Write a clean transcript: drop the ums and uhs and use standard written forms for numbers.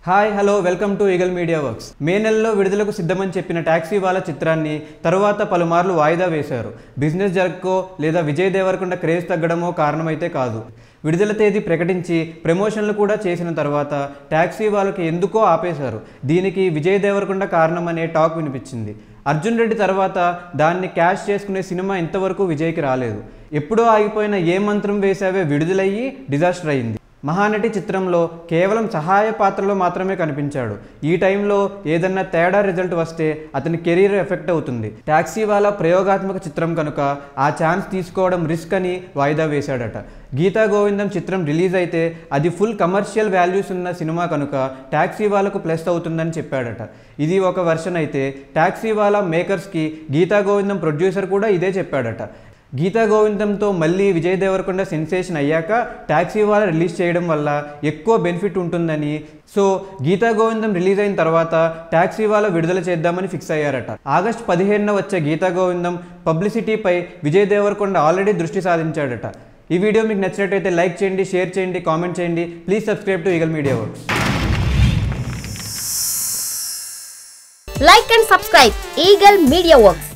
Hi hello welcome to Eagle media works. May నెలలో విడుదలకు సిద్ధమని చెప్పిన టాక్సీ వాలా చిత్రాన్ని తరువాత పలుమార్లు వాయిదా వేశారు. బిజినెస్ జరగకో లేదా విజయ్ దేవరకొండ క్రేజ్ తగ్గడమో కారణమైతే కాదు. విడుదల తేదీ ప్రకటించి ప్రమోషన్లు కూడా చేసిన తర్వాత టాక్సీ వాళ్ళకి ఎందుకో ఆపేశారు. దీనికి విజయ్ దేవరకొండ కారణం అనే టాక్ వినిపించింది. అర్జున్ రెడ్డి తర్వాత దాన్ని క్యాష్ చేసుకునే సినిమా ఇంతవరకు విజయ్కి రాలేదు. ఎప్పుడో ఆగిపోయిన ఏ మంత్రం వేసావే విడుదలయ్యి డిజాస్టర్ అయింది. మహానటి చిత్రంలో కేవలం సహాయ పాత్రలో మాత్రమే కనిపించాడు. ఈ టైంలో ఏదన్నా తేడా రిజల్ట్ వస్తే అతని కెరీర్ ఎఫెక్ట్ అవుతుంది. టాక్సీ వాలా ప్రయోగాత్మక చిత్రం కనుక ఆ ఛాన్స్ తీసుకోవడం రిస్క్ అని వాయిదా వేశాడట. గీతా గోవిందం చిత్రం రిలీజ్ అయితే అది ఫుల్ కమర్షియల్ వాల్యూస్ ఉన్న సినిమా కనుక టాక్సీ వాలాకు ప్లస్ అవుతుందని చెప్పాడట. ఇది ఒక వెర్షన్ అయితే టాక్సీ వాలా మేకర్స్కి గీతా గోవిందం ప్రొడ్యూసర్ కూడా ఇదే చెప్పాడట. గీతా గోవిందంతో మళ్ళీ విజయ్ దేవరకొండ సెన్సేషన్ అయ్యాక టాక్సీ వాలా రిలీజ్ చేయడం వల్ల ఎక్కువ బెనిఫిట్ ఉంటుందని, సో గీతా గోవిందం రిలీజ్ అయిన తర్వాత టాక్సీ వాలా విడుదల చేద్దామని ఫిక్స్ అయ్యారట. ఆగస్టు 15న వచ్చే గీతా గోవిందం పబ్లిసిటీపై విజయ్ దేవరకొండ ఆల్రెడీ దృష్టి సాధించాడట. ఈ వీడియో మీకు నచ్చినట్టయితే లైక్ చేయండి, షేర్ చేయండి, కామెంట్ చేయండి. Please subscribe to Eagle media works. Like and subscribe Eagle Media Works.